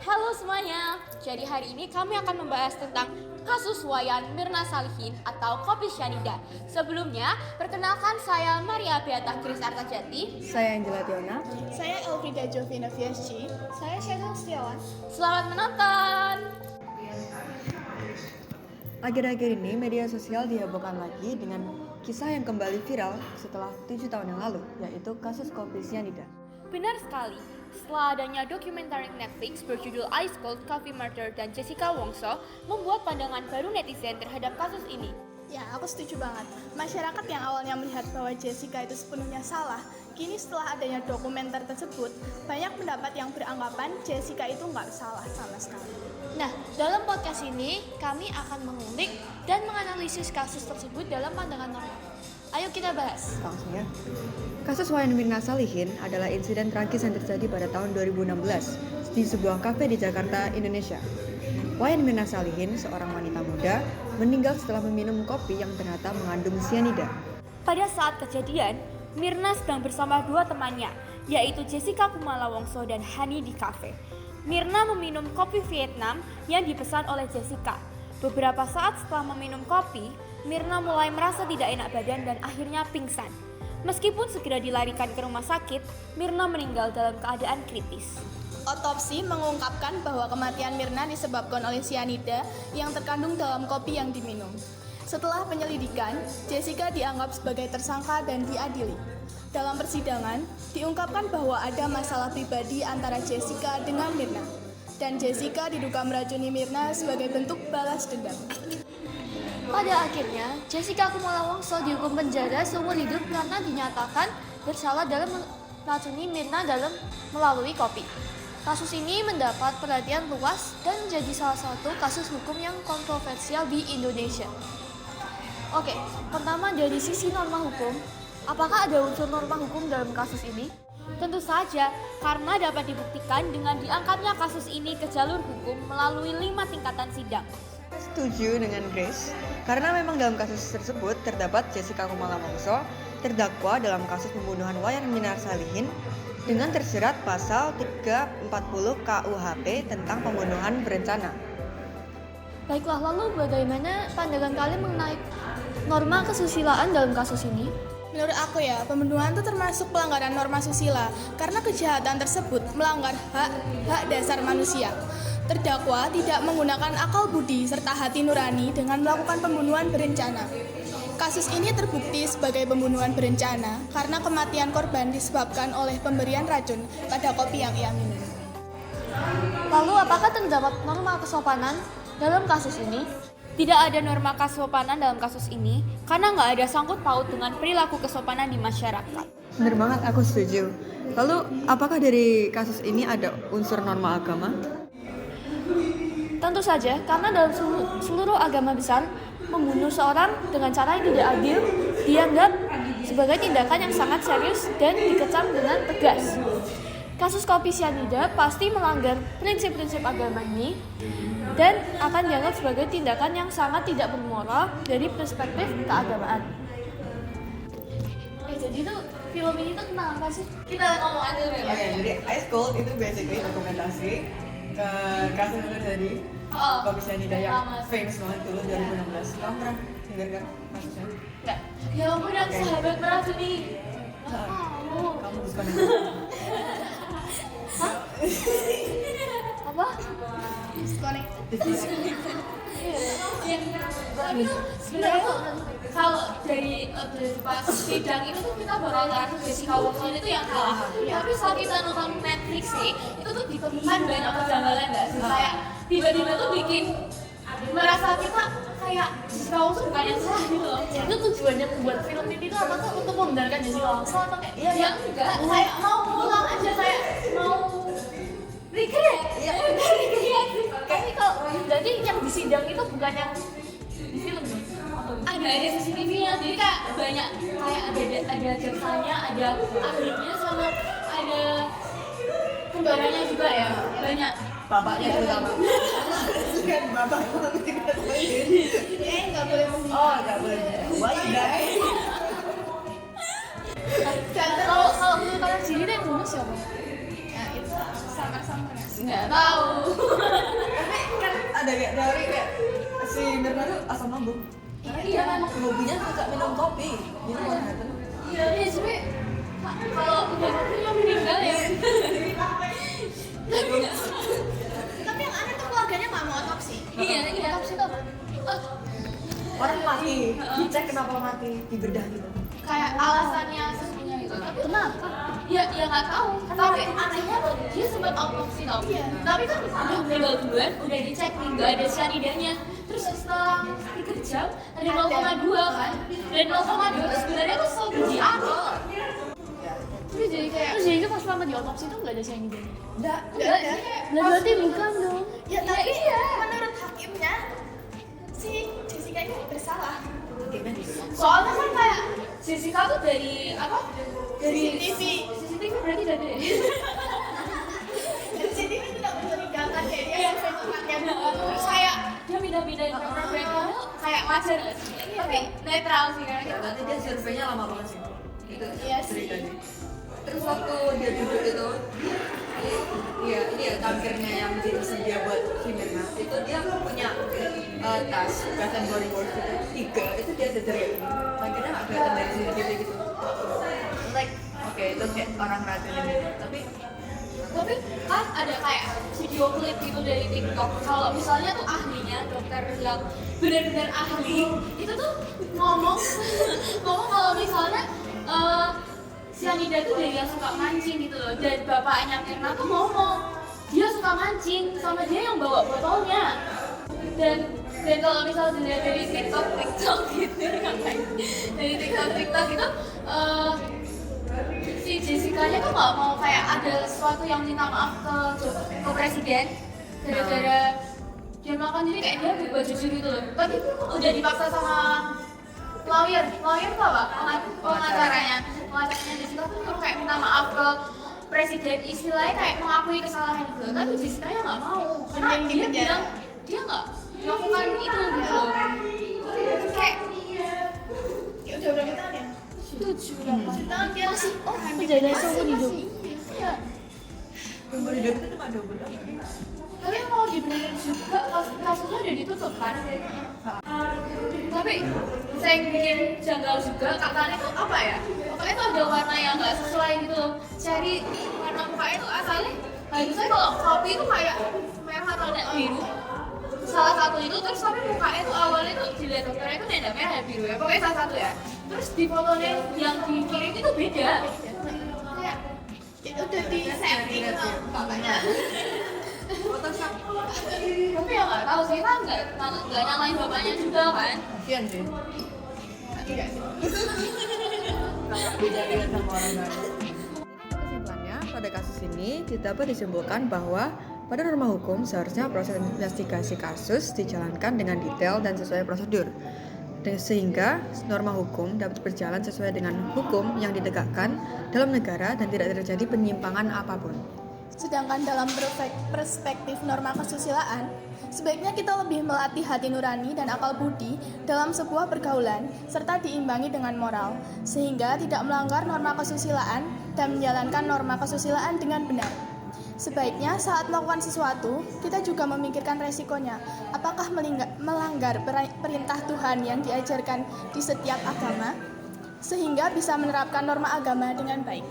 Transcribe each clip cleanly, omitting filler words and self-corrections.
Halo semuanya, jadi hari ini kami akan membahas tentang kasus Wayan Mirna Salihin atau Kopi Cyanida. Sebelumnya, perkenalkan saya Maria Beata Kris Artajati. Saya Angela Tiona. Saya Elfrida Jovina Fiasci. Saya Syahrul Setiawan. Selamat menonton! Akhir-akhir ini media sosial dihebohkan lagi dengan kisah yang kembali viral setelah 7 tahun yang lalu, yaitu kasus Kopi Cyanida. Benar sekali, setelah adanya dokumenter Netflix berjudul Ice Cold Coffee Murder dan Jessica Wongso membuat pandangan baru netizen terhadap kasus ini. Ya, aku setuju banget. Masyarakat yang awalnya melihat bahwa Jessica itu sepenuhnya salah, kini setelah adanya dokumenter tersebut, banyak pendapat yang beranggapan Jessica itu nggak salah sama sekali. Nah, dalam podcast ini kami akan mengulik dan menganalisis kasus tersebut dalam pandangan normal. Ayo kita bahas. Langsung ya. Kasus Wayan Mirna Salihin adalah insiden tragis yang terjadi pada tahun 2016 di sebuah kafe di Jakarta, Indonesia. Wayan Mirna Salihin, seorang wanita muda, meninggal setelah meminum kopi yang ternyata mengandung cyanida. Pada saat kejadian, Mirna sedang bersama dua temannya, yaitu Jessica Kumala Wongso dan Hani di kafe. Mirna meminum kopi Vietnam yang dipesan oleh Jessica. Beberapa saat setelah meminum kopi, Mirna mulai merasa tidak enak badan dan akhirnya pingsan. Meskipun segera dilarikan ke rumah sakit, Mirna meninggal dalam keadaan kritis. Otopsi mengungkapkan bahwa kematian Mirna disebabkan oleh cyanida yang terkandung dalam kopi yang diminum. Setelah penyelidikan, Jessica dianggap sebagai tersangka dan diadili. Dalam persidangan, diungkapkan bahwa ada masalah pribadi antara Jessica dengan Mirna, dan Jessica diduga meracuni Mirna sebagai bentuk balas dendam. Pada akhirnya, Jessica Kumala Wongso dihukum penjara seumur hidup karena dinyatakan bersalah dalam meracuni Mirna dalam melalui kopi. Kasus ini mendapat perhatian luas dan menjadi salah satu kasus hukum yang kontroversial di Indonesia. Oke, pertama dari sisi norma hukum, apakah ada unsur norma hukum dalam kasus ini? Tentu saja, karena dapat dibuktikan dengan diangkatnya kasus ini ke jalur hukum melalui 5 tingkatan sidang. Setuju dengan Grace, karena memang dalam kasus tersebut terdapat Jessica Kumala Wongso terdakwa dalam kasus pembunuhan Wayan Mirna Salihin dengan terjerat pasal 340 KUHP tentang pembunuhan berencana. Baiklah, lalu bagaimana pandangan kalian mengenai norma kesusilaan dalam kasus ini? Menurut aku ya, pembunuhan itu termasuk pelanggaran norma susila karena kejahatan tersebut melanggar hak dasar manusia. Terdakwa tidak menggunakan akal budi serta hati nurani dengan melakukan pembunuhan berencana. Kasus ini terbukti sebagai pembunuhan berencana karena kematian korban disebabkan oleh pemberian racun pada kopi yang ia minum. Lalu apakah terdapat norma kesopanan dalam kasus ini? Tidak ada norma kesopanan dalam kasus ini karena nggak ada sangkut paut dengan perilaku kesopanan di masyarakat. Bener banget, aku setuju. Lalu, apakah dari kasus ini ada unsur norma agama? Tentu saja, karena dalam seluruh agama besar, membunuh seorang dengan cara yang tidak adil dianggap sebagai tindakan yang sangat serius dan dikecam dengan tegas. Kasus kopi cyanida pasti melanggar prinsip-prinsip agama ini dan akan dianggap sebagai tindakan yang sangat tidak bermoral dari perspektif keagamaan. Jadi tuh film ini tuh tentang apa sih? Kita ngomong aja dulu ya. Oke, jadi Ice Cold itu basically dokumentasi kasus yang terjadi Kopi Cyanida yang famous banget dulu 2016. Kamu pernah dengar kan kasusnya? Enggak. Ya ampun, yang sahabat meracuni. Kamu bukan Apa? Sebenarnya tuh kalau dari pas sidang itu tuh kita bakal ngerasa Jessica Wongso itu yang kalah. Tapi saat kita nonton Netflix sih, itu tuh ditemukan banyak kejanggalan nggak sih? Kayak tiba-tiba tuh bikin merasa kita kayak Jessica Wongso bukan yang salah gitu loh. Itu tujuannya membuat film ini tuh apa tuh untuk membenarkan Jessica Wongso atau kayak Ya enggak, kayak mau pulang aja, kayak mau regret. tapi kalau jadi yang di sidang itu bukan yang di film ya? Ada CCTV-nya, jadi kayak banyak, kayak ada jaksanya, ada ahlinya, sama ada kembarannya juga ya, banyak. bapaknya terutama. Kan bapak nggak boleh. Oh, nggak boleh. Why guys? Kalau menurut kalian sendiri yang bunuh siapa? Nah, itu samar-samar. Nggak tahu. ada kayak teori kayak si Mirna tuh asam lambung. Iya, memang hobinya suka minum kopi. Gitu kan. Iya, sebenarnya kalau udah kopinya meninggal ya. Tapi yang aneh tuh keluarganya nggak mau otopsi. Iya, otopsi itu apa? Orang mati, dicek kenapa mati, dibedah gitu. Kayak alasannya sesungguhnya gitu. Tapi kenapa? Ya nggak tahu. Tapi anehnya tuh dia sempat autopsi tau. Tapi kan udah meninggal duluan, udah dicek nih nggak ada cyanidanya. Terus setelah 3 jam ada 0,2 kan? Dan 0,2 itu sebenarnya tuh solusi apel. Terus jadi itu pas lama di otopsi tuh nggak ada cyanidanya. Nggak. Berarti bukan dong. Ya tapi menurut hakimnya si Jessica ini bersalah. Soalnya kan kayak Jessica tuh dari apa? Dari CCTV berarti dari CCTV tidak mencurigakan kayak dia sesuatu terus kayak dia pindah-pindahin orang mereka kayak wajar nggak sih? Tapi netral sih karena kita Berarti dia surveinya lama banget sih. Itu Iya sih. ceritanya. Terus waktu dia duduk itu, iya ini ya tampirnya yang tersedia buat si Mirna. Itu dia punya tas Bath and Body Works itu 3, itu dia jajar kayak gini. Tampirnya nggak kelihatan dari sini gitu. Like, oke itu kayak orang racun gitu. Tapi kan ada kayak video klip gitu dari TikTok kalau misalnya tuh ahlinya dokter yang benar-benar ahli itu tuh ngomong kalau misalnya cyanida tuh dari yang suka mancing gitu loh, dan bapaknya Mirna tuh ngomong dia suka mancing sama dia yang bawa botolnya. Dan kalau misalnya dilihat dari TikTok gitu dari TikTok itu si Jessica-nya tuh nggak mau kayak ada sesuatu yang minta maaf ke presiden gara-gara dia makan, jadi kayak dia berubah jujur gitu loh. Tapi udah dipaksa sama lawyer tuh apa? Pengacaranya Jessica tuh suruh kayak minta maaf ke presiden, istilahnya kayak mengakui kesalahan gitu. Tapi Jessica-nya nggak mau karena dia bilang dia nggak melakukan itu gitu. Kayak ya udah berapa tahun ya? 7 Tahun dia masih penjara seumur hidup. Iya. umur hidup itu cuma 20 tahun. Tapi mau dibenerin juga kasusnya udah ditutup kan? Tapi saya yang bikin janggal juga katanya itu apa ya? Pokoknya itu ada warna yang nggak sesuai gitu loh. Cari warna mukanya itu asalnya harusnya kalau kopi itu kayak merah atau biru. Salah satu itu terus tapi mukanya itu awalnya tuh dilihat dokternya itu nenda merah biru ya. Pokoknya salah satu ya. Terus di fotonya yang dikirim itu beda. Kayak itu udah di setting sama bapaknya. Photoshop. tapi ya nggak tahu sih, kan nggak nyalain bapaknya juga kan. Kasian sih. Dijadikan sama orang lain. Kesimpulannya, pada kasus ini dapat disimpulkan bahwa pada norma hukum seharusnya proses investigasi kasus dijalankan dengan detail dan sesuai prosedur. Sehingga norma hukum dapat berjalan sesuai dengan hukum yang ditegakkan dalam negara dan tidak terjadi penyimpangan apapun. Sedangkan dalam perspektif norma kesusilaan, sebaiknya kita lebih melatih hati nurani dan akal budi dalam sebuah pergaulan, serta diimbangi dengan moral, sehingga tidak melanggar norma kesusilaan dan menjalankan norma kesusilaan dengan benar. Sebaiknya saat melakukan sesuatu, kita juga memikirkan resikonya, apakah melanggar perintah Tuhan yang diajarkan di setiap agama, sehingga bisa menerapkan norma agama dengan baik.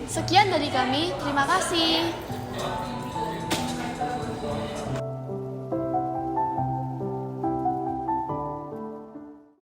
Sekian dari kami, terima kasih.